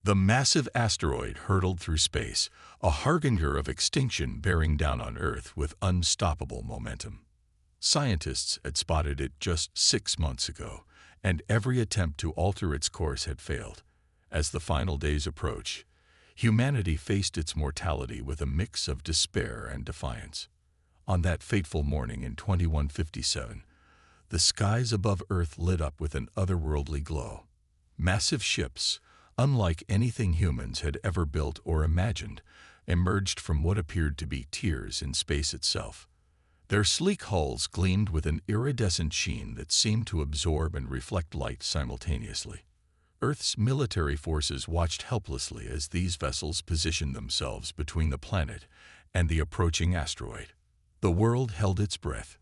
The massive asteroid hurtled through space, a harbinger of extinction bearing down on Earth with unstoppable momentum. Scientists had spotted it just 6 months ago, and every attempt to alter its course had failed. As the final days approached, humanity faced its mortality with a mix of despair and defiance. On that fateful morning in 2157, the skies above Earth lit up with an otherworldly glow. Massive ships, unlike anything humans had ever built or imagined, emerged from what appeared to be tears in space itself. Their sleek hulls gleamed with an iridescent sheen that seemed to absorb and reflect light simultaneously. Earth's military forces watched helplessly as these vessels positioned themselves between the planet and the approaching asteroid. The world held its breath.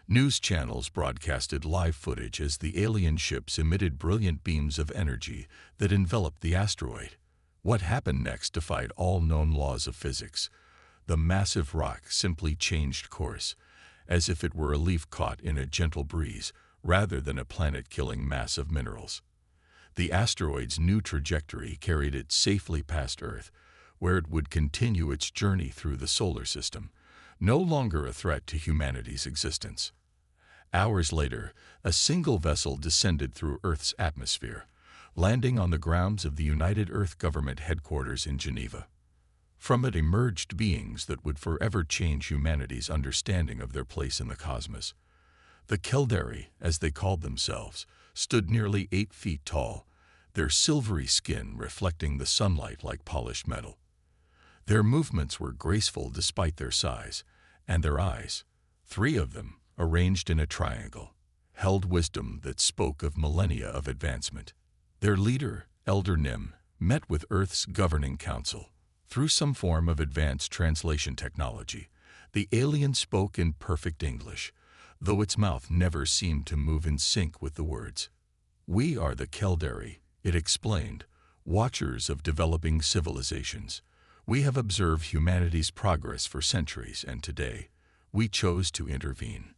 News channels broadcasted live footage as the alien ships emitted brilliant beams of energy that enveloped the asteroid. What happened next defied all known laws of physics. The massive rock simply changed course, as if it were a leaf caught in a gentle breeze rather than a planet-killing mass of minerals. The asteroid's new trajectory carried it safely past Earth, where it would continue its journey through the solar system, no longer a threat to humanity's existence. Hours later, a single vessel descended through Earth's atmosphere, landing on the grounds of the United Earth Government headquarters in Geneva. From it emerged beings that would forever change humanity's understanding of their place in the cosmos. The Caldari, as they called themselves, stood nearly 8 feet tall, their silvery skin reflecting the sunlight like polished metal. Their movements were graceful despite their size, and their eyes, 3 of them, arranged in a triangle, held wisdom that spoke of millennia of advancement. Their leader, Elder Nim, met with Earth's governing council. Through some form of advanced translation technology, the alien spoke in perfect English, though its mouth never seemed to move in sync with the words. "We are the Caldari," it explained, "watchers of developing civilizations. We have observed humanity's progress for centuries, and today, we chose to intervene."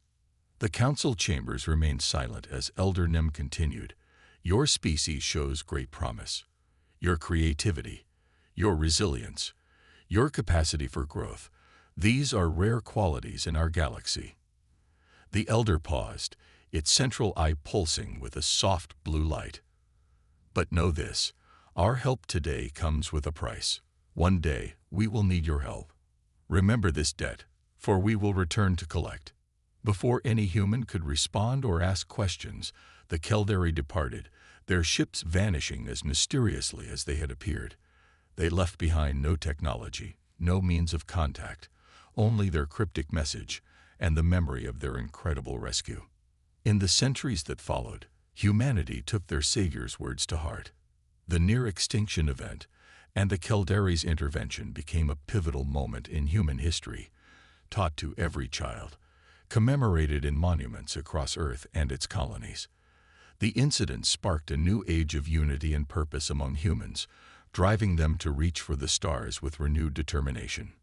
The council chambers remained silent as Elder Nim continued. "Your species shows great promise. Your creativity, your resilience, your capacity for growth, these are rare qualities in our galaxy." The elder paused, its central eye pulsing with a soft blue light. "But know this, our help today comes with a price. One day, we will need your help. Remember this debt, for we will return to collect." Before any human could respond or ask questions, the Caldari departed, their ships vanishing as mysteriously as they had appeared. They left behind no technology, no means of contact, only their cryptic message and the memory of their incredible rescue. In the centuries that followed, humanity took their savior's words to heart. The near-extinction event and the Caldari's intervention became a pivotal moment in human history, taught to every child, commemorated in monuments across Earth and its colonies. The incident sparked a new age of unity and purpose among humans, driving them to reach for the stars with renewed determination.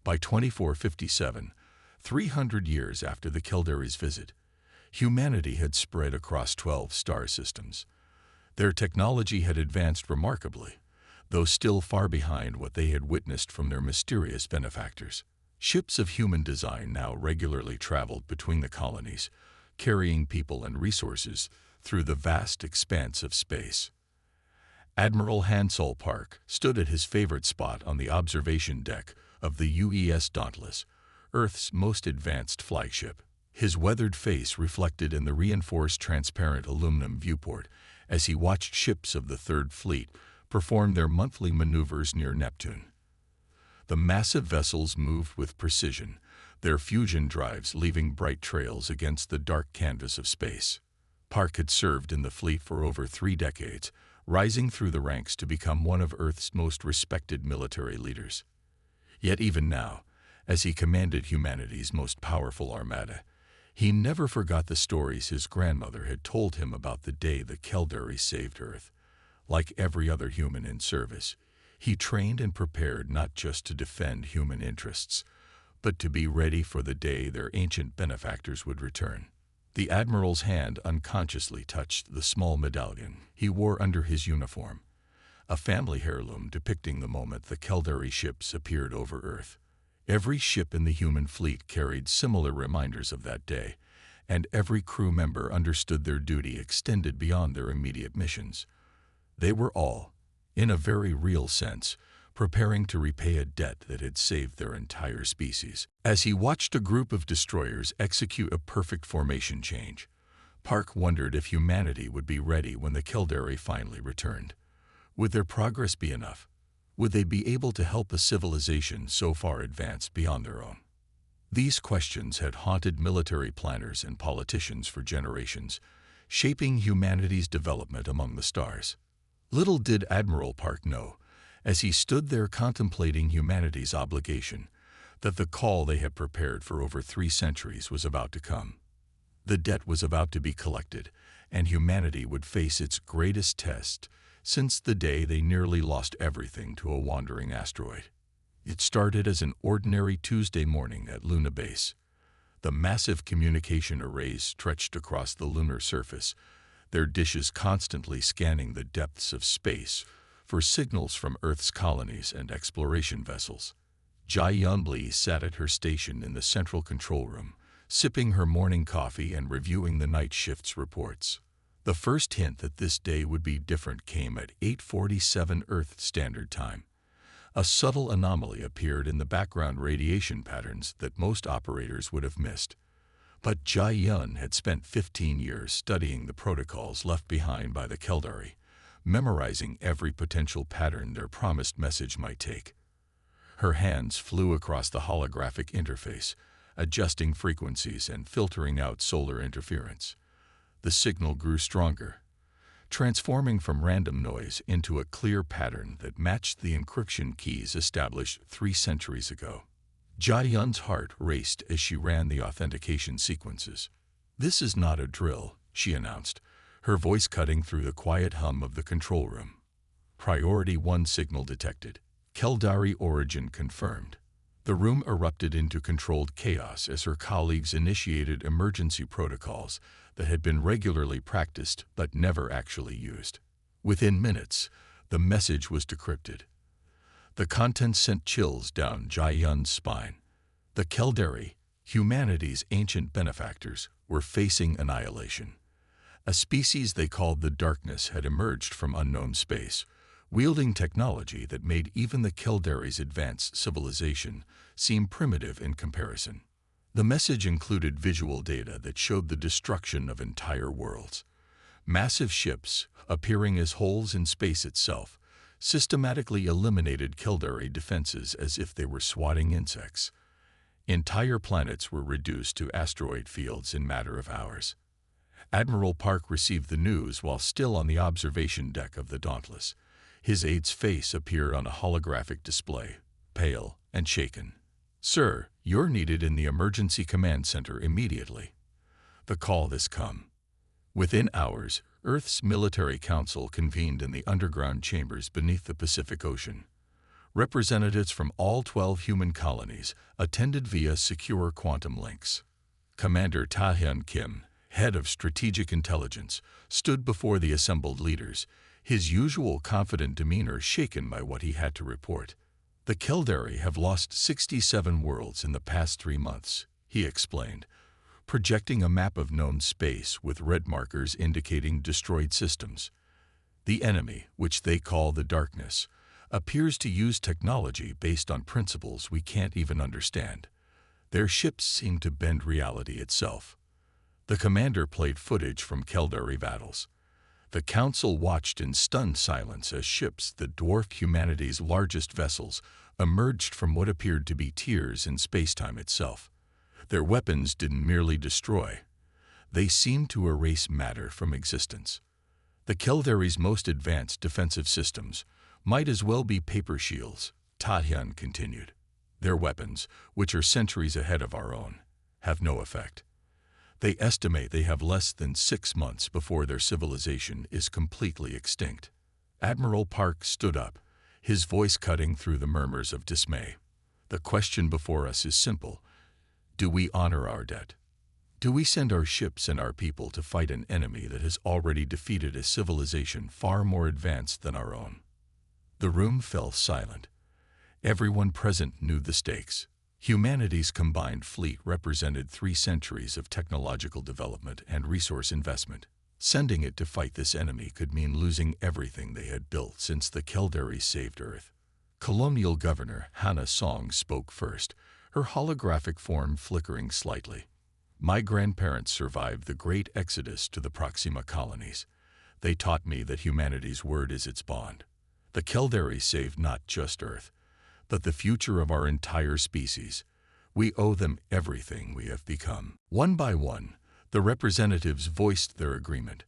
By 2457, 300 years after the Caldari's visit, humanity had spread across 12 star systems. Their technology had advanced remarkably, though still far behind what they had witnessed from their mysterious benefactors. Ships of human design now regularly traveled between the colonies, carrying people and resources through the vast expanse of space. Admiral Hansel Park stood at his favorite spot on the observation deck of the UES Dauntless, Earth's most advanced flagship. His weathered face reflected in the reinforced transparent aluminum viewport as he watched ships of the Third Fleet perform their monthly maneuvers near Neptune. The massive vessels moved with precision, their fusion drives leaving bright trails against the dark canvas of space. Park had served in the fleet for over 3 decades, rising through the ranks to become one of Earth's most respected military leaders. Yet even now, as he commanded humanity's most powerful armada, he never forgot the stories his grandmother had told him about the day the Caldari saved Earth. Like every other human in service, he trained and prepared not just to defend human interests, but to be ready for the day their ancient benefactors would return. The Admiral's hand unconsciously touched the small medallion he wore under his uniform, a family heirloom depicting the moment the Caldari ships appeared over Earth. Every ship in the human fleet carried similar reminders of that day, and every crew member understood their duty extended beyond their immediate missions. They were all, in a very real sense, preparing to repay a debt that had saved their entire species. As he watched a group of destroyers execute a perfect formation change, Park wondered if humanity would be ready when the Caldari finally returned. Would their progress be enough? Would they be able to help a civilization so far advanced beyond their own? These questions had haunted military planners and politicians for generations, shaping humanity's development among the stars. Little did Admiral Park know, as he stood there contemplating humanity's obligation, that the call they had prepared for over 3 centuries was about to come. The debt was about to be collected, and humanity would face its greatest test since the day they nearly lost everything to a wandering asteroid. It started as an ordinary Tuesday morning at Luna Base. The massive communication arrays stretched across the lunar surface, their dishes constantly scanning the depths of space for signals from Earth's colonies and exploration vessels. Jai Yunli sat at her station in the central control room, sipping her morning coffee and reviewing the night shift's reports. The first hint that this day would be different came at 8:47 Earth Standard Time. A subtle anomaly appeared in the background radiation patterns that most operators would have missed. But Jai Yun had spent 15 years studying the protocols left behind by the Caldari, memorizing every potential pattern their promised message might take. Her hands flew across the holographic interface, adjusting frequencies and filtering out solar interference. The signal grew stronger, transforming from random noise into a clear pattern that matched the encryption keys established 3 centuries ago. Jai Yun's heart raced as she ran the authentication sequences. "This is not a drill," she announced, her voice cutting through the quiet hum of the control room. Priority 1 signal detected. Caldari origin confirmed. The room erupted into controlled chaos as her colleagues initiated emergency protocols that had been regularly practiced but never actually used. Within minutes, the message was decrypted. The contents sent chills down Jai Yun's spine. The Caldari, humanity's ancient benefactors, were facing annihilation. A species they called the Darkness had emerged from unknown space, wielding technology that made even the Caldari's advanced civilization seem primitive in comparison. The message included visual data that showed the destruction of entire worlds. Massive ships, appearing as holes in space itself, systematically eliminated Caldari defenses as if they were swatting insects. Entire planets were reduced to asteroid fields in a matter of hours. Admiral Park received the news while still on the observation deck of the Dauntless. His aide's face appeared on a holographic display, pale and shaken. "Sir, you're needed in the emergency command center immediately." The call has come. Within hours, Earth's military council convened in the underground chambers beneath the Pacific Ocean. Representatives from all 12 human colonies attended via secure quantum links. Commander Ta-Hyun Kim, head of strategic intelligence, stood before the assembled leaders, his usual confident demeanor shaken by what he had to report. "The Caldari have lost 67 worlds in the past 3 months," he explained, projecting a map of known space with red markers indicating destroyed systems. "The enemy, which they call the Darkness, appears to use technology based on principles we can't even understand. Their ships seem to bend reality itself." The commander played footage from Caldari battles. The council watched in stunned silence as ships that dwarfed humanity's largest vessels emerged from what appeared to be tears in spacetime itself. Their weapons didn't merely destroy. They seemed to erase matter from existence. The Caldari's most advanced defensive systems might as well be paper shields, Ta-Hyun continued. "Their weapons, which are centuries ahead of our own, have no effect. They estimate they have less than 6 months before their civilization is completely extinct." Admiral Park stood up, his voice cutting through the murmurs of dismay. "The question before us is simple. Do we honor our debt? Do we send our ships and our people to fight an enemy that has already defeated a civilization far more advanced than our own?" The room fell silent. Everyone present knew the stakes. Humanity's combined fleet represented 3 centuries of technological development and resource investment. Sending it to fight this enemy could mean losing everything they had built since the Keldarii saved Earth. Colonial Governor Hannah Song spoke first, her holographic form flickering slightly. My grandparents survived the great exodus to the Proxima colonies. They taught me that humanity's word is its bond. The Keldarii saved not just Earth, but the future of our entire species. We owe them everything we have become. One by one, the representatives voiced their agreement.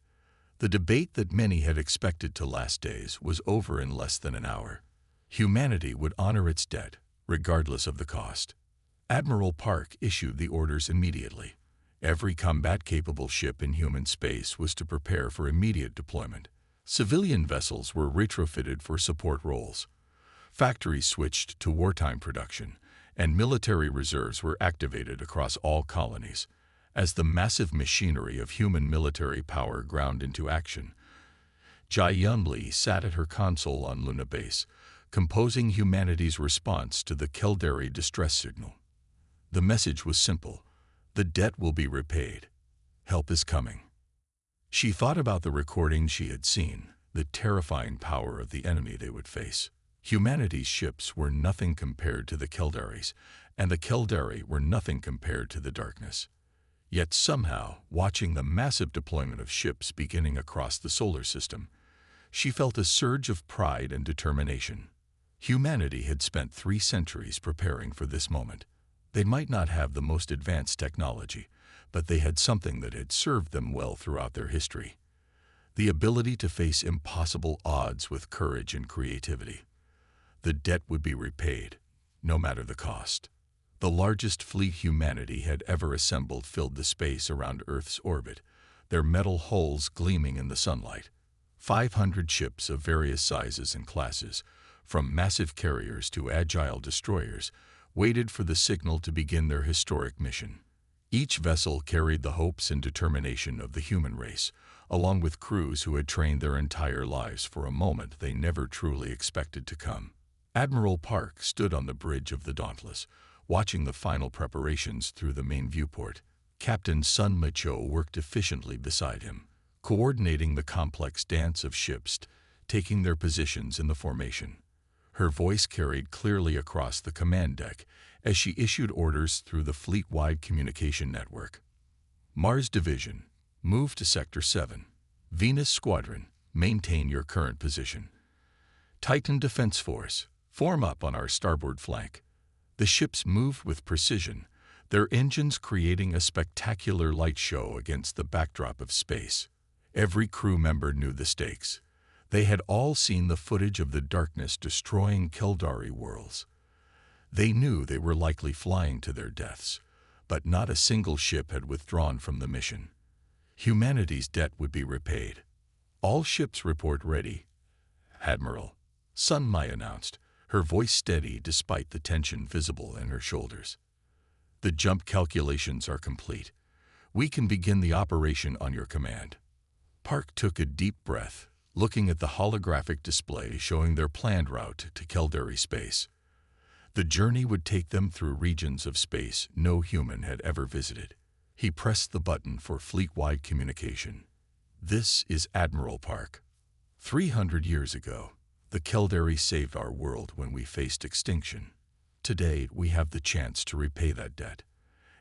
The debate that many had expected to last days was over in less than an hour. Humanity would honor its debt, regardless of the cost. Admiral Park issued the orders immediately. Every combat-capable ship in human space was to prepare for immediate deployment. Civilian vessels were retrofitted for support roles. Factories switched to wartime production, and military reserves were activated across all colonies. As the massive machinery of human military power ground into action, Jai Yun-Li sat at her console on Luna Base, composing humanity's response to the Keldarii distress signal. The message was simple: the debt will be repaid. Help is coming. She thought about the recordings she had seen, the terrifying power of the enemy they would face. Humanity's ships were nothing compared to the Keldari's, and the Keldarii were nothing compared to the darkness. Yet somehow, watching the massive deployment of ships beginning across the solar system, she felt a surge of pride and determination. Humanity had spent 3 centuries preparing for this moment. They might not have the most advanced technology, but they had something that had served them well throughout their history: the ability to face impossible odds with courage and creativity. The debt would be repaid, no matter the cost. The largest fleet humanity had ever assembled filled the space around Earth's orbit, their metal hulls gleaming in the sunlight. 500 ships of various sizes and classes, from massive carriers to agile destroyers, waited for the signal to begin their historic mission. Each vessel carried the hopes and determination of the human race, along with crews who had trained their entire lives for a moment they never truly expected to come. Admiral Park stood on the bridge of the Dauntless, watching the final preparations through the main viewport. Captain Sun Macho worked efficiently beside him, coordinating the complex dance of ships taking their positions in the formation. Her voice carried clearly across the command deck as she issued orders through the fleet-wide communication network. Mars Division, move to Sector 7. Venus Squadron, maintain your current position. Titan Defense Force, form up on our starboard flank. The ships moved with precision, their engines creating a spectacular light show against the backdrop of space. Every crew member knew the stakes. They had all seen the footage of the darkness destroying Keldarii worlds. They knew they were likely flying to their deaths, but not a single ship had withdrawn from the mission. Humanity's debt would be repaid. All ships report ready, Admiral. Sun Mai announced, her voice steady despite the tension visible in her shoulders. The jump calculations are complete. We can begin the operation on your command. Park took a deep breath, looking at the holographic display showing their planned route to Keldarii space. The journey would take them through regions of space no human had ever visited. He pressed the button for fleet-wide communication. This is Admiral Park. 300 years ago, the Keldarii saved our world when we faced extinction. Today, we have the chance to repay that debt.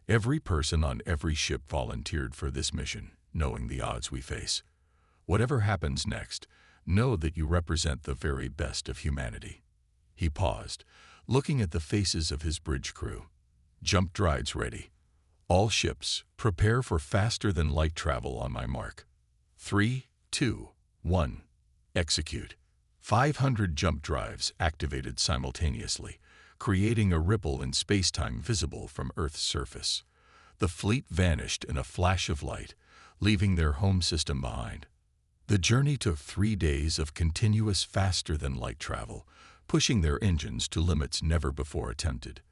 Every person on every ship volunteered for this mission, knowing the odds we face. Whatever happens next, know that you represent the very best of humanity. He paused, looking at the faces of his bridge crew. Jump drives ready. All ships, prepare for faster-than-light travel on my mark. 3, 2, 1. Execute. 500 jump drives activated simultaneously, creating a ripple in space-time visible from Earth's surface. The fleet vanished in a flash of light, leaving their home system behind. The journey took 3 days of continuous faster-than-light travel, pushing their engines to limits never before attempted.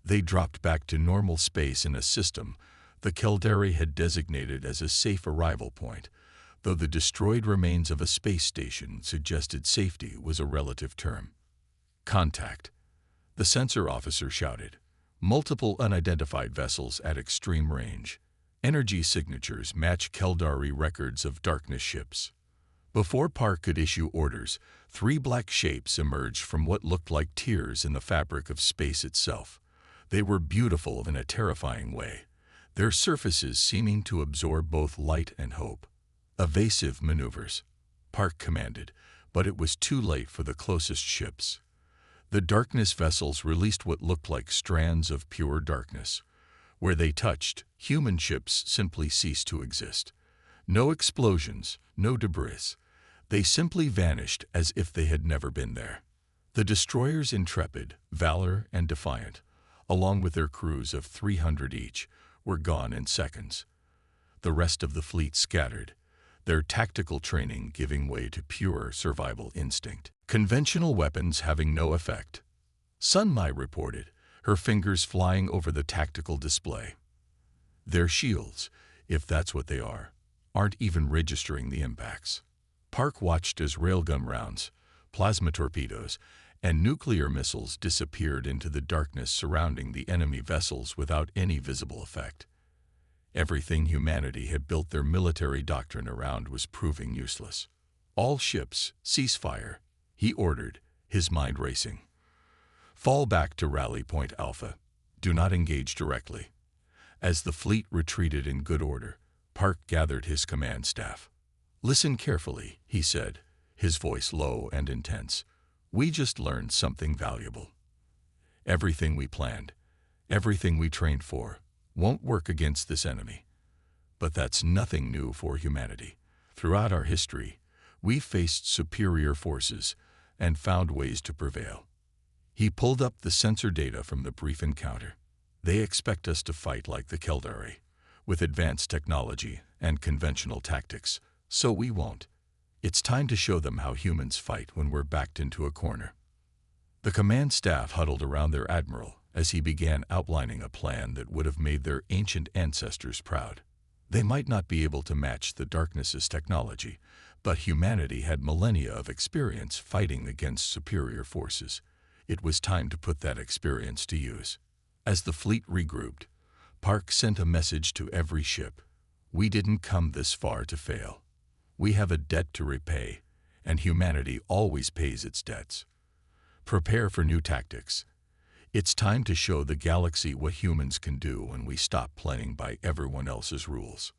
They dropped back to normal space in a system the Keldarii had designated as a safe arrival point, though the destroyed remains of a space station suggested safety was a relative term. Contact, the sensor officer shouted. Multiple unidentified vessels at extreme range. Energy signatures match Keldari records of darkness ships. Before Park could issue orders, 3 black shapes emerged from what looked like tears in the fabric of space itself. They were beautiful in a terrifying way, their surfaces seeming to absorb both light and hope. Evasive maneuvers, Park commanded, but it was too late for the closest ships. The darkness vessels released what looked like strands of pure darkness. Where they touched, human ships simply ceased to exist. No explosions, no debris. They simply vanished as if they had never been there. The destroyers Intrepid, Valor, and Defiant, along with their crews of 300 each, were gone in seconds. The rest of the fleet scattered, their tactical training giving way to pure survival instinct. Conventional weapons having no effect. Sun Mai reported, her fingers flying over the tactical display. Their shields, if that's what they are, aren't even registering the impacts. Park watched as railgun rounds, plasma torpedoes, and nuclear missiles disappeared into the darkness surrounding the enemy vessels without any visible effect. Everything humanity had built their military doctrine around was proving useless. All ships, cease fire, he ordered, his mind racing. Fall back to Rally Point Alpha. Do not engage directly. As the fleet retreated in good order, Park gathered his command staff. Listen carefully, he said, his voice low and intense. We just learned something valuable. Everything we planned, everything we trained for, won't work against this enemy. But that's nothing new for humanity. Throughout our history, we've faced superior forces and found ways to prevail. He pulled up the sensor data from the brief encounter. They expect us to fight like the Keldari, with advanced technology and conventional tactics, so we won't. It's time to show them how humans fight when we're backed into a corner. The command staff huddled around their admiral as he began outlining a plan that would have made their ancient ancestors proud. They might not be able to match the darkness's technology, but humanity had millennia of experience fighting against superior forces. It was time to put that experience to use. As the fleet regrouped, Park sent a message to every ship. We didn't come this far to fail. We have a debt to repay, and humanity always pays its debts. Prepare for new tactics. It's time to show the galaxy what humans can do when we stop playing by everyone else's rules.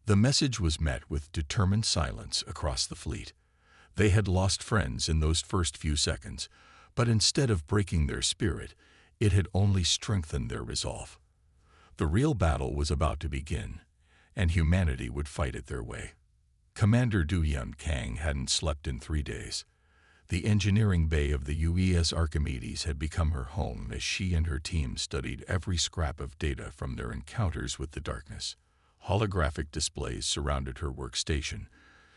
The message was met with determined silence across the fleet. They had lost friends in those first few seconds, but instead of breaking their spirit, it had only strengthened their resolve. The real battle was about to begin, and humanity would fight it their way. Commander Du Yun Kang hadn't slept in 3 days. The engineering bay of the UES Archimedes had become her home as she and her team studied every scrap of data from their encounters with the darkness. Holographic displays surrounded her workstation,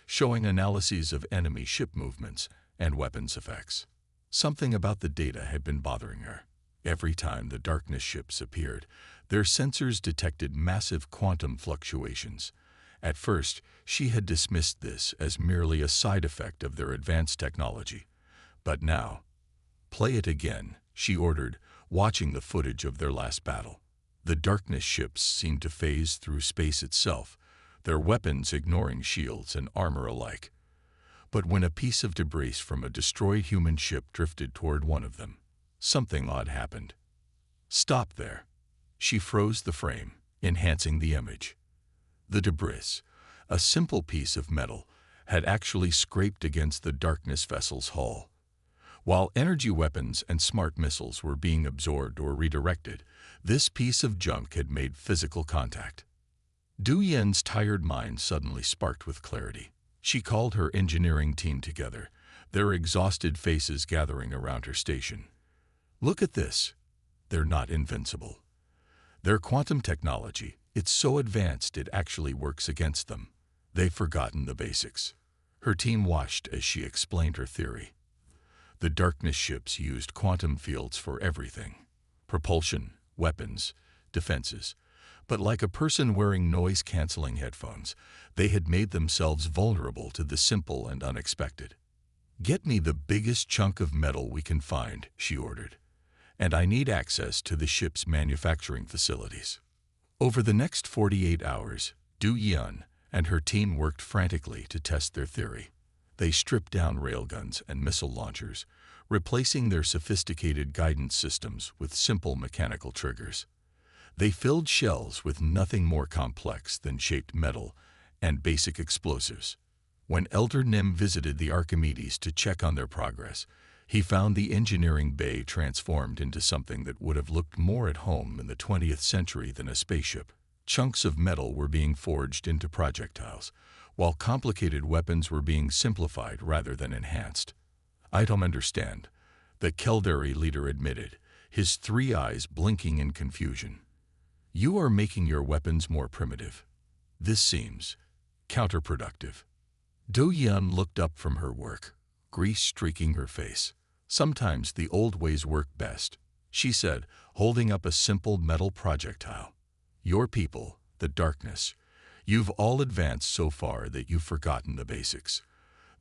showing analyses of enemy ship movements and weapons effects. Something about the data had been bothering her. Every time the darkness ships appeared, their sensors detected massive quantum fluctuations. At first, she had dismissed this as merely a side effect of their advanced technology. But now, play it again, she ordered, watching the footage of their last battle. The darkness ships seemed to phase through space itself, their weapons ignoring shields and armor alike. But when a piece of debris from a destroyed human ship drifted toward one of them, something odd happened. Stop there. She froze the frame, enhancing the image. The debris, a simple piece of metal, had actually scraped against the darkness vessel's hull. While energy weapons and smart missiles were being absorbed or redirected, this piece of junk had made physical contact. Du Yun's tired mind suddenly sparked with clarity. She called her engineering team together, their exhausted faces gathering around her station. Look at this. They're not invincible. Their quantum technology, it's so advanced it actually works against them. They've forgotten the basics. Her team watched as she explained her theory. The darkness ships used quantum fields for everything. Propulsion, weapons, defenses. But like a person wearing noise-canceling headphones, they had made themselves vulnerable to the simple and unexpected. "Get me the biggest chunk of metal we can find," she ordered, "and I need access to the ship's manufacturing facilities." Over the next 48 hours, Du Yun and her team worked frantically to test their theory. They stripped down railguns and missile launchers, replacing their sophisticated guidance systems with simple mechanical triggers. They filled shells with nothing more complex than shaped metal and basic explosives. When Elder Nim visited the Archimedes to check on their progress, he found the engineering bay transformed into something that would have looked more at home in the 20th century than a spaceship. Chunks of metal were being forged into projectiles, while complicated weapons were being simplified rather than enhanced. "I don't understand," the Keldari leader admitted, his three eyes blinking in confusion. "You are making your weapons more primitive. This seems counterproductive." Du Yun looked up from her work, grease streaking her face. "Sometimes the old ways work best," she said, holding up a simple metal projectile. "Your people, the darkness, you've all advanced so far that you've forgotten the basics.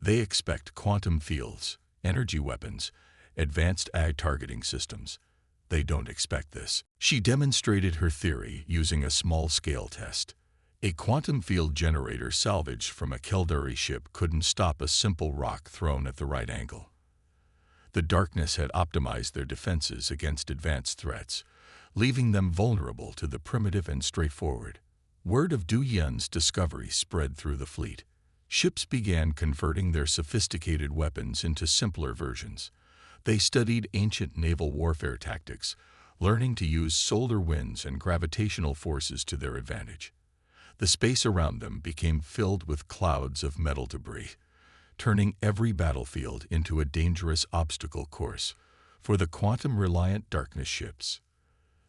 They expect quantum fields, energy weapons, advanced ag targeting systems. They don't expect this." She demonstrated her theory using a small-scale test. A quantum field generator salvaged from a Keldari ship couldn't stop a simple rock thrown at the right angle. The darkness had optimized their defenses against advanced threats, leaving them vulnerable to the primitive and straightforward. Word of Du Yun's discovery spread through the fleet. Ships began converting their sophisticated weapons into simpler versions. They studied ancient naval warfare tactics, learning to use solar winds and gravitational forces to their advantage. The space around them became filled with clouds of metal debris, turning every battlefield into a dangerous obstacle course for the quantum-reliant darkness ships.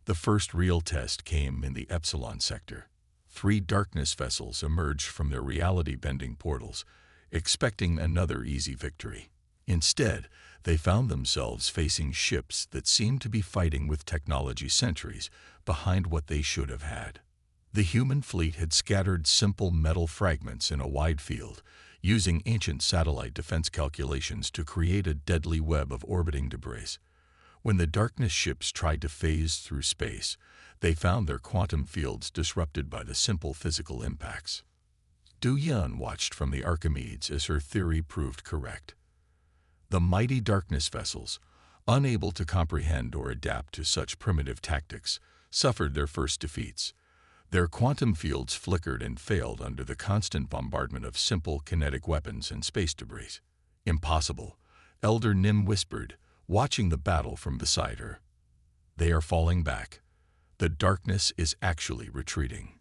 The first real test came in the Epsilon sector. 3 darkness vessels emerged from their reality-bending portals, expecting another easy victory. Instead, they found themselves facing ships that seemed to be fighting with technology centuries behind what they should have had. The human fleet had scattered simple metal fragments in a wide field, using ancient satellite defense calculations to create a deadly web of orbiting debris. When the darkness ships tried to phase through space, they found their quantum fields disrupted by the simple physical impacts. Du Yun watched from the Archimedes as her theory proved correct. The mighty darkness vessels, unable to comprehend or adapt to such primitive tactics, suffered their first defeats. Their quantum fields flickered and failed under the constant bombardment of simple kinetic weapons and space debris. "Impossible," Elder Nim whispered, watching the battle from beside her. "They are falling back. The darkness is actually retreating."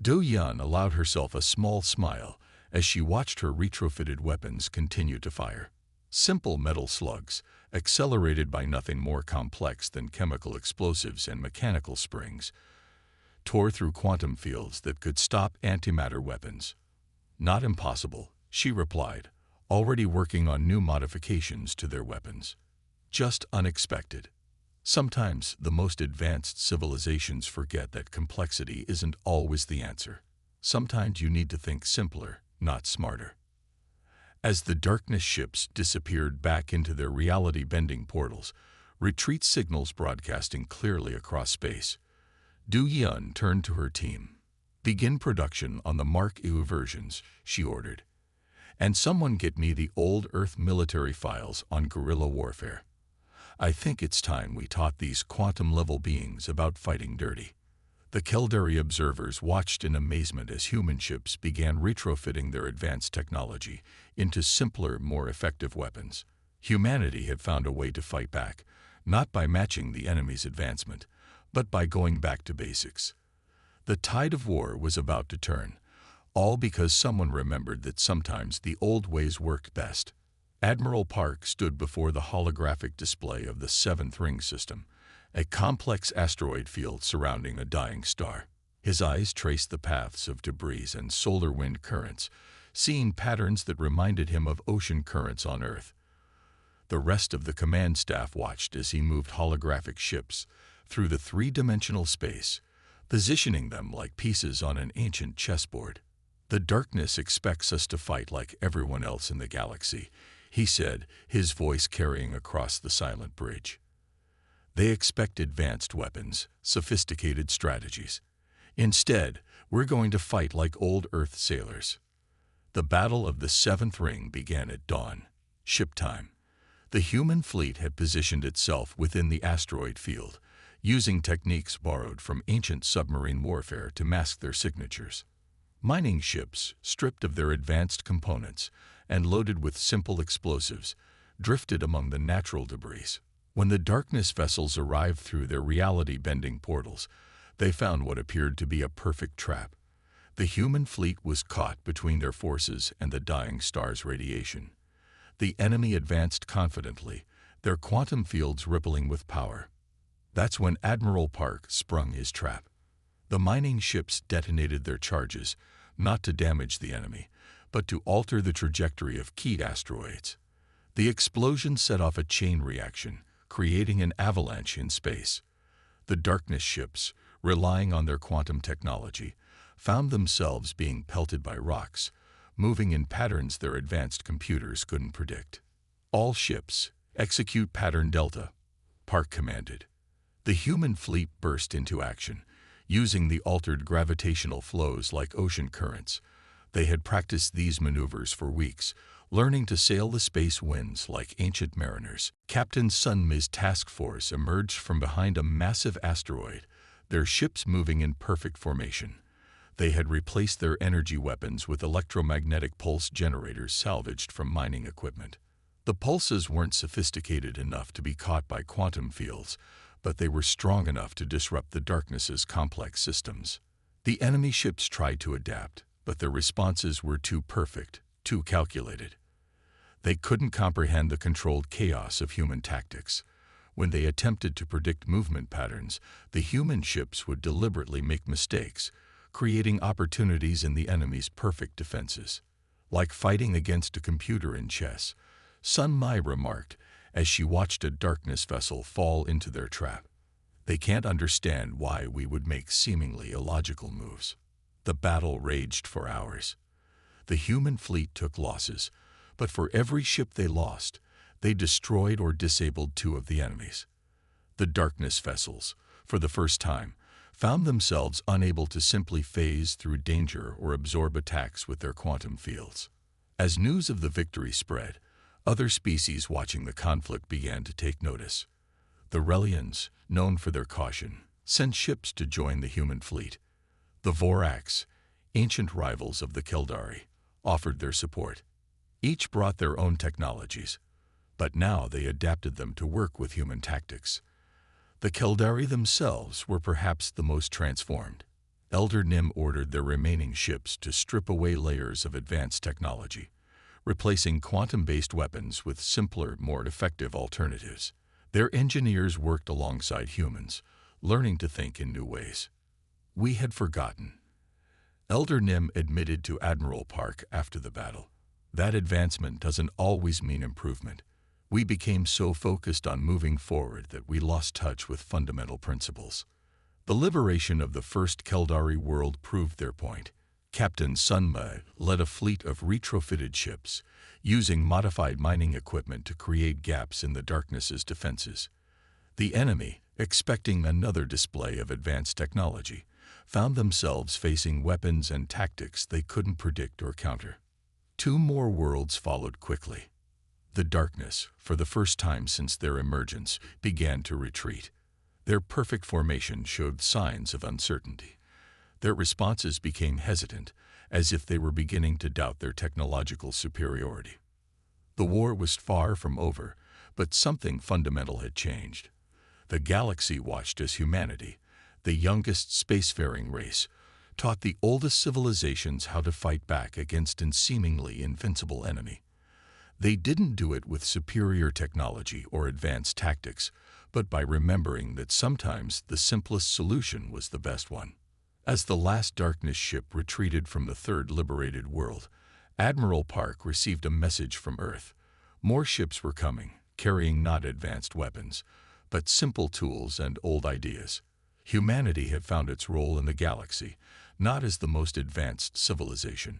Du Yun allowed herself a small smile as she watched her retrofitted weapons continue to fire. Simple metal slugs, accelerated by nothing more complex than chemical explosives and mechanical springs, tore through quantum fields that could stop antimatter weapons. "Not impossible," she replied, already working on new modifications to their weapons. "Just unexpected." Sometimes the most advanced civilizations forget that complexity isn't always the answer. Sometimes you need to think simpler, not smarter. As the darkness ships disappeared back into their reality-bending portals, retreat signals broadcasting clearly across space, Du Yun turned to her team. "Begin production on the Mark II versions," she ordered. "And someone get me the old Earth military files on guerrilla warfare. I think it's time we taught these quantum-level beings about fighting dirty." The Keldari observers watched in amazement as human ships began retrofitting their advanced technology into simpler, more effective weapons. Humanity had found a way to fight back, not by matching the enemy's advancement, but by going back to basics. The tide of war was about to turn, all because someone remembered that sometimes the old ways worked best. Admiral Park stood before the holographic display of the Seventh Ring system, a complex asteroid field surrounding a dying star. His eyes traced the paths of debris and solar wind currents, seeing patterns that reminded him of ocean currents on Earth. The rest of the command staff watched as he moved holographic ships through the three-dimensional space, positioning them like pieces on an ancient chessboard. "The darkness expects us to fight like everyone else in the galaxy," he said, his voice carrying across the silent bridge. "They expect advanced weapons, sophisticated strategies. Instead, we're going to fight like old Earth sailors." The Battle of the Seventh Ring began at dawn, ship time. The human fleet had positioned itself within the asteroid field, using techniques borrowed from ancient submarine warfare to mask their signatures. Mining ships, stripped of their advanced components and loaded with simple explosives, drifted among the natural debris. When the darkness vessels arrived through their reality-bending portals, they found what appeared to be a perfect trap. The human fleet was caught between their forces and the dying star's radiation. The enemy advanced confidently, their quantum fields rippling with power. That's when Admiral Park sprung his trap. The mining ships detonated their charges, not to damage the enemy, but to alter the trajectory of key asteroids. The explosion set off a chain reaction, creating an avalanche in space. The darkness ships, relying on their quantum technology, found themselves being pelted by rocks, moving in patterns their advanced computers couldn't predict. "All ships, execute pattern Delta," Park commanded. The human fleet burst into action, using the altered gravitational flows like ocean currents. They had practiced these maneuvers for weeks, learning to sail the space winds like ancient mariners. Captain Sunmi's task force emerged from behind a massive asteroid, their ships moving in perfect formation. They had replaced their energy weapons with electromagnetic pulse generators salvaged from mining equipment. The pulses weren't sophisticated enough to be caught by quantum fields, but they were strong enough to disrupt the darkness's complex systems. The enemy ships tried to adapt, but their responses were too perfect, too calculated. They couldn't comprehend the controlled chaos of human tactics. When they attempted to predict movement patterns, the human ships would deliberately make mistakes, creating opportunities in the enemy's perfect defenses. "Like fighting against a computer in chess," Sun Mi remarked as she watched a darkness vessel fall into their trap. "They can't understand why we would make seemingly illogical moves." The battle raged for hours. The human fleet took losses, but for every ship they lost, they destroyed or disabled 2 of the enemies. The darkness vessels, for the first time, found themselves unable to simply phase through danger or absorb attacks with their quantum fields. As news of the victory spread, other species watching the conflict began to take notice. The Relians, known for their caution, sent ships to join the human fleet. The Vorax, ancient rivals of the Keldari, offered their support. Each brought their own technologies, but now they adapted them to work with human tactics. The Keldari themselves were perhaps the most transformed. Elder Nim ordered their remaining ships to strip away layers of advanced technology, replacing quantum-based weapons with simpler, more effective alternatives. Their engineers worked alongside humans, learning to think in new ways. "We had forgotten," Elder Nim admitted to Admiral Park after the battle. "That advancement doesn't always mean improvement. We became so focused on moving forward that we lost touch with fundamental principles." The liberation of the first Keldari world proved their point. Captain Sunmi led a fleet of retrofitted ships, using modified mining equipment to create gaps in the darkness's defenses. The enemy, expecting another display of advanced technology, found themselves facing weapons and tactics they couldn't predict or counter. 2 more worlds followed quickly. The darkness, for the first time since their emergence, began to retreat. Their perfect formation showed signs of uncertainty. Their responses became hesitant, as if they were beginning to doubt their technological superiority. The war was far from over, but something fundamental had changed. The galaxy watched as humanity, the youngest spacefaring race, taught the oldest civilizations how to fight back against a seemingly invincible enemy. They didn't do it with superior technology or advanced tactics, but by remembering that sometimes the simplest solution was the best one. As the last darkness ship retreated from the third liberated world, Admiral Park received a message from Earth. More ships were coming, carrying not advanced weapons, but simple tools and old ideas. Humanity had found its role in the galaxy, not as the most advanced civilization,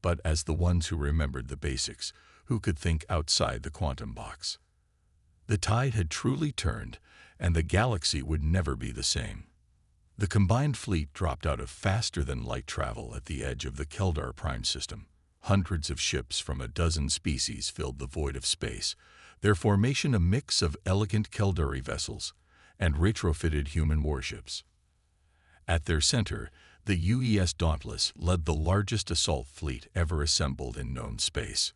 but as the ones who remembered the basics, who could think outside the quantum box. The tide had truly turned, and the galaxy would never be the same. The combined fleet dropped out of faster-than-light travel at the edge of the Keldar Prime system. Hundreds of ships from a dozen species filled the void of space, their formation a mix of elegant Keldari vessels and retrofitted human warships. At their center, the UES Dauntless led the largest assault fleet ever assembled in known space.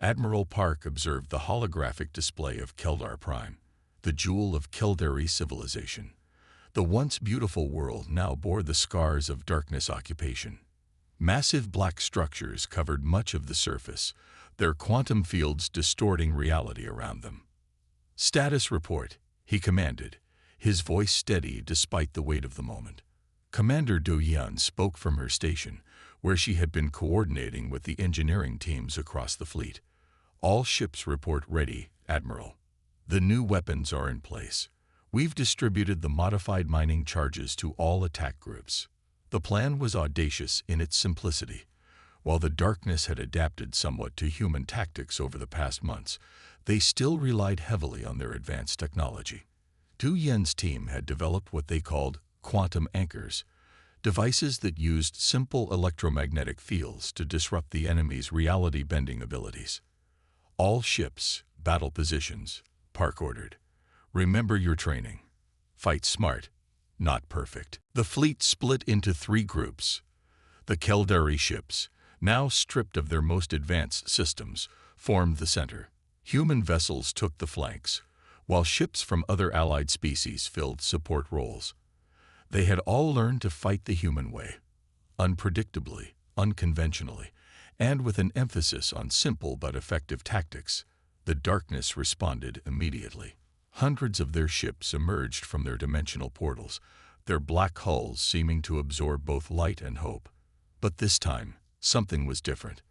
Admiral Park observed the holographic display of Keldar Prime, the jewel of Keldari civilization. The once beautiful world now bore the scars of darkness occupation. Massive black structures covered much of the surface, their quantum fields distorting reality around them. "Status report," he commanded, his voice steady despite the weight of the moment. Commander Du Yan spoke from her station, where she had been coordinating with the engineering teams across the fleet. "All ships report ready, Admiral. The new weapons are in place. We've distributed the modified mining charges to all attack groups." The plan was audacious in its simplicity. While the darkness had adapted somewhat to human tactics over the past months, they still relied heavily on their advanced technology. Du Yan's team had developed what they called quantum anchors, devices that used simple electromagnetic fields to disrupt the enemy's reality-bending abilities. "All ships, battle positions," Park ordered. "Remember your training. Fight smart, not perfect." The fleet split into three groups. The Keldari ships, now stripped of their most advanced systems, formed the center. Human vessels took the flanks, while ships from other allied species filled support roles. They had all learned to fight the human way, unpredictably, unconventionally, and with an emphasis on simple but effective tactics. The darkness responded immediately. Hundreds of their ships emerged from their dimensional portals, their black hulls seeming to absorb both light and hope. But this time, something was different.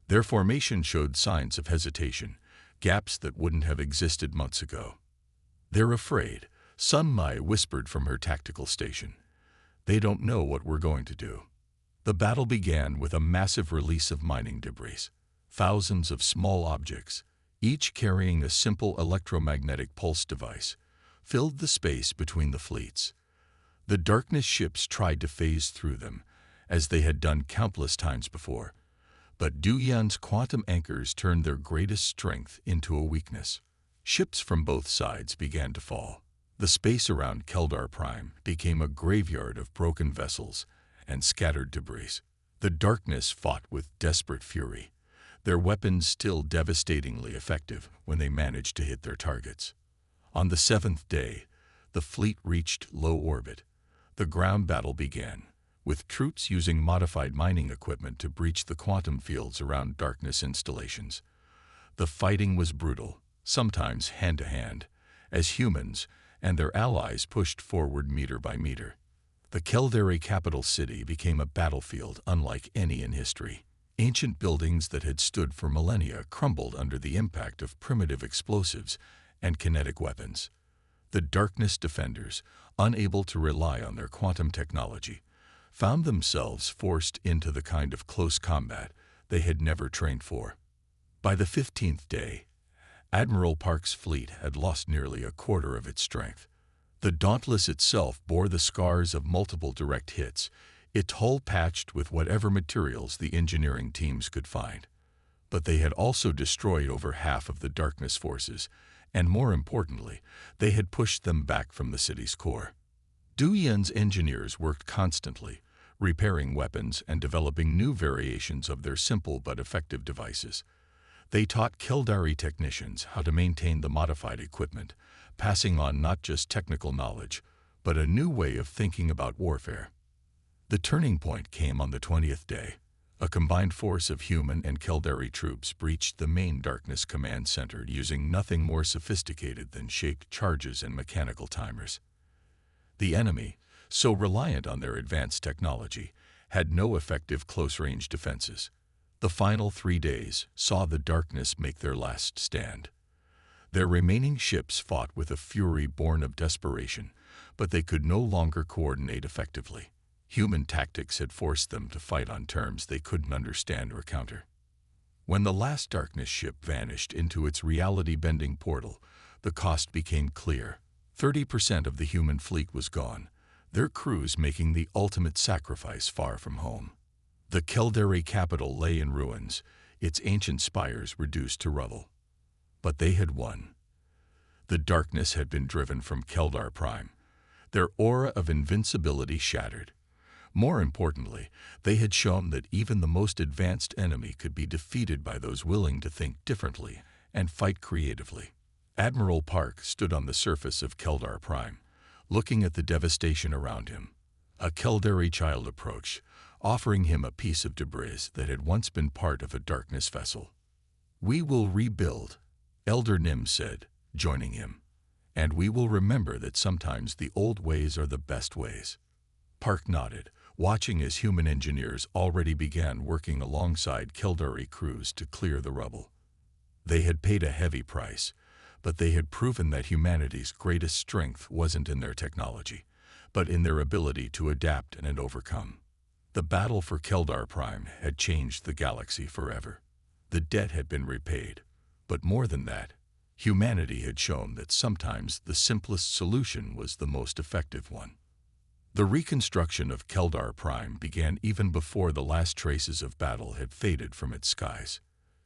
Their formation showed signs of hesitation, gaps that wouldn't have existed months ago. "They're afraid," Sun Mai whispered from her tactical station. "They don't know what we're going to do." The battle began with a massive release of mining debris. Thousands of small objects, each carrying a simple electromagnetic pulse device, filled the space between the fleets. The darkness ships tried to phase through them, as they had done countless times before. But Du Yan's quantum anchors turned their greatest strength into a weakness. Ships from both sides began to fall. The space around Keldar Prime became a graveyard of broken vessels and scattered debris. The darkness fought with desperate fury, their weapons still devastatingly effective when they managed to hit their targets. On the seventh day, the fleet reached low orbit. The ground battle began, with troops using modified mining equipment to breach the quantum fields around darkness installations. The fighting was brutal, sometimes hand-to-hand, as humans and their allies pushed forward meter by meter. The Keldari capital city became a battlefield unlike any in history. Ancient buildings that had stood for millennia crumbled under the impact of primitive explosives and kinetic weapons. The darkness defenders, unable to rely on their quantum technology, found themselves forced into the kind of close combat they had never trained for. By the 15th day, Admiral Park's fleet had lost nearly a quarter of its strength. The Dauntless itself bore the scars of multiple direct hits, its hull patched with whatever materials the engineering teams could find. But they had also destroyed over half of the darkness forces, and more importantly, they had pushed them back from the city's core. Du Yan's engineers worked constantly, repairing weapons and developing new variations of their simple but effective devices. They taught Keldari technicians how to maintain the modified equipment, passing on not just technical knowledge, but a new way of thinking about warfare. The turning point came on the 20th day. A combined force of human and Keldari troops breached the main darkness command center using nothing more sophisticated than shaped charges and mechanical timers. The enemy, so reliant on their advanced technology, had no effective close-range defenses. The final 3 days saw the darkness make their last stand. Their remaining ships fought with a fury born of desperation, but they could no longer coordinate effectively. Human tactics had forced them to fight on terms they couldn't understand or counter. When the last Darkness ship vanished into its reality-bending portal, the cost became clear. 30% of the human fleet was gone, their crews making the ultimate sacrifice far from home. The Keldari capital lay in ruins, its ancient spires reduced to rubble. But they had won. The Darkness had been driven from Keldar Prime, their aura of invincibility shattered. More importantly, they had shown that even the most advanced enemy could be defeated by those willing to think differently and fight creatively. Admiral Park stood on the surface of Keldar Prime, looking at the devastation around him. A Keldari child approached, offering him a piece of debris that had once been part of a Darkness vessel. "We will rebuild," Elder Nim said, joining him. "And we will remember that sometimes the old ways are the best ways." Park nodded, watching as human engineers already began working alongside Keldari crews to clear the rubble. They had paid a heavy price, but they had proven that humanity's greatest strength wasn't in their technology, but in their ability to adapt and overcome. The battle for Keldar Prime had changed the galaxy forever. The debt had been repaid, but more than that, humanity had shown that sometimes the simplest solution was the most effective one. The reconstruction of Keldar Prime began even before the last traces of battle had faded from its skies.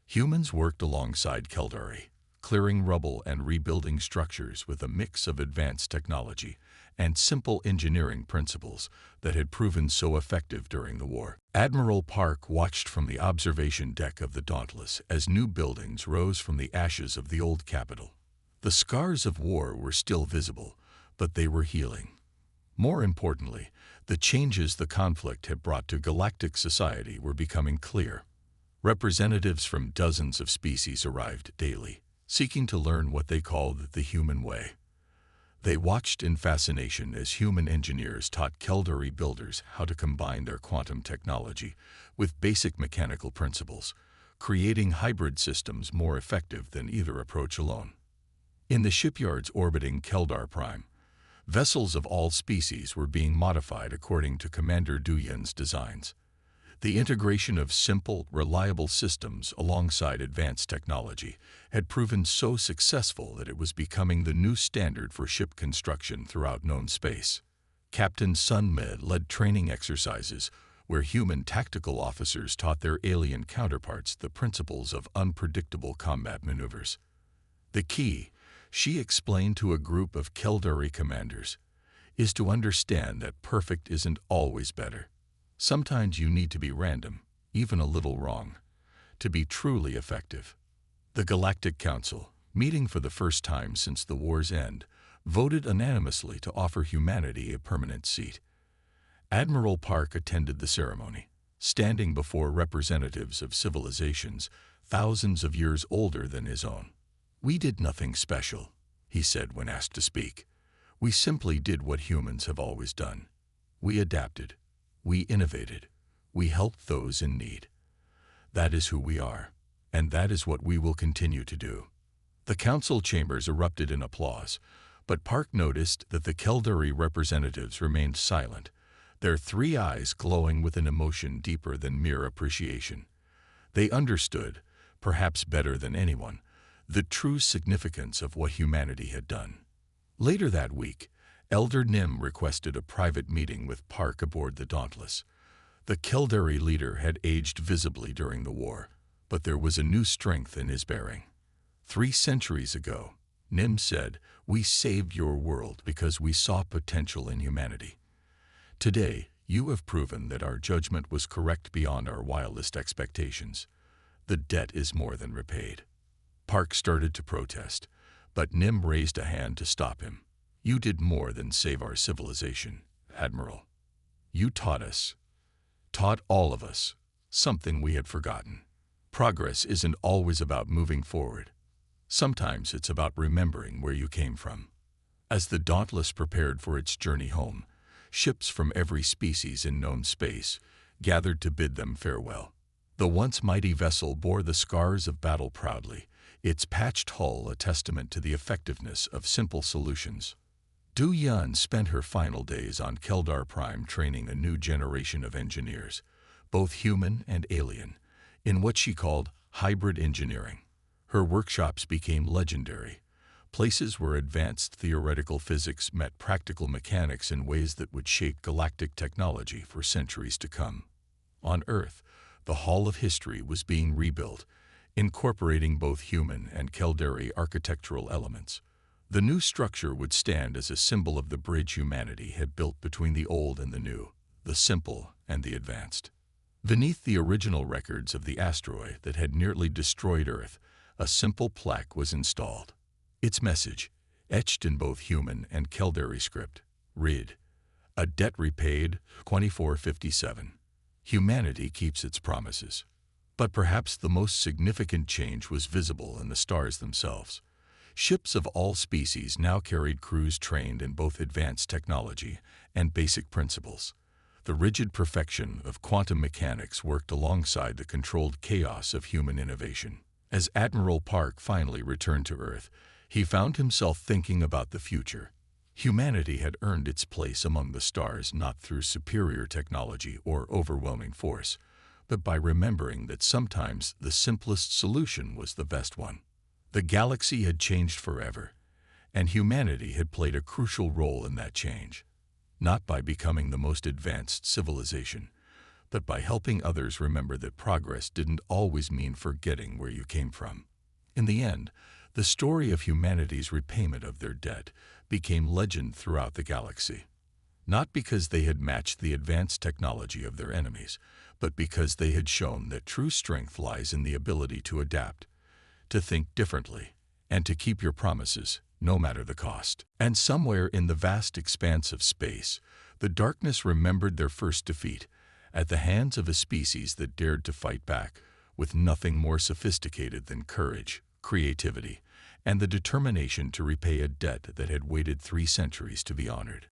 Humans worked alongside Keldari, clearing rubble and rebuilding structures with a mix of advanced technology and simple engineering principles that had proven so effective during the war. Admiral Park watched from the observation deck of the Dauntless as new buildings rose from the ashes of the old capital. The scars of war were still visible, but they were healing. More importantly, the changes the conflict had brought to galactic society were becoming clear. Representatives from dozens of species arrived daily, seeking to learn what they called the human way. They watched in fascination as human engineers taught Keldari builders how to combine their quantum technology with basic mechanical principles, creating hybrid systems more effective than either approach alone. In the shipyards orbiting Keldar Prime, vessels of all species were being modified according to Commander Duyan's designs. The integration of simple, reliable systems alongside advanced technology had proven so successful that it was becoming the new standard for ship construction throughout known space. Captain Sunmed led training exercises where human tactical officers taught their alien counterparts the principles of unpredictable combat maneuvers. The key, she explained to a group of Keldari commanders, is to understand that perfect isn't always better. Sometimes you need to be random, even a little wrong, to be truly effective. The Galactic Council, meeting for the first time since the war's end, voted unanimously to offer humanity a permanent seat. Admiral Park attended the ceremony, standing before representatives of civilizations thousands of years older than his own. "We did nothing special," he said when asked to speak. "We simply did what humans have always done. We adapted. We innovated. We helped those in need. That is who we are, and that is what we will continue to do." The council chambers erupted in applause, but Park noticed that the Keldari representatives remained silent, their three eyes glowing with an emotion deeper than mere appreciation. They understood, perhaps better than anyone, the true significance of what humanity had done. Later that week, Elder Nim requested a private meeting with Park aboard the Dauntless. The Keldari leader had aged visibly during the war, but there was a new strength in his bearing. 3 centuries ago, Nim said, "We saved your world because we saw potential in humanity. Today, you have proven that our judgment was correct beyond our wildest expectations. The debt is more than repaid." Park started to protest, but Nim raised a hand to stop him. "You did more than save our civilization, Admiral. You taught all of us, something we had forgotten. Progress isn't always about moving forward. Sometimes it's about remembering where you came from." As the Dauntless prepared for its journey home, ships from every species in known space gathered to bid them farewell. The once mighty vessel bore the scars of battle proudly, its patched hull a testament to the effectiveness of simple solutions. Du Yun spent her final days on Keldar Prime training a new generation of engineers, both human and alien, in what she called hybrid engineering. Her workshops became legendary, places where advanced theoretical physics met practical mechanics in ways that would shape galactic technology for centuries to come. On Earth, the Hall of History was being rebuilt, incorporating both human and Keldari architectural elements. The new structure would stand as a symbol of the bridge humanity had built between the old and the new, the simple and the advanced. Beneath the original records of the asteroid that had nearly destroyed Earth, a simple plaque was installed. Its message, etched in both human and Keldari script, read, "A debt repaid, 2457. Humanity keeps its promises." But perhaps the most significant change was visible in the stars themselves. Ships of all species now carried crews trained in both advanced technology and basic principles. The rigid perfection of quantum mechanics worked alongside the controlled chaos of human innovation. As Admiral Park finally returned to Earth, he found himself thinking about the future. Humanity had earned its place among the stars not through superior technology or overwhelming force, but by remembering that sometimes the simplest solution was the best one. The galaxy had changed forever, and humanity had played a crucial role in that change. Not by becoming the most advanced civilization, but by helping others remember that progress didn't always mean forgetting where you came from. In the end, the story of humanity's repayment of their debt became legend throughout the galaxy. Not because they had matched the advanced technology of their enemies, but because they had shown that true strength lies in the ability to adapt, to think differently, and to keep your promises, no matter the cost. And somewhere in the vast expanse of space, the darkness remembered their first defeat, at the hands of a species that dared to fight back, with nothing more sophisticated than courage, creativity, and the determination to repay a debt that had waited 3 centuries to be honored.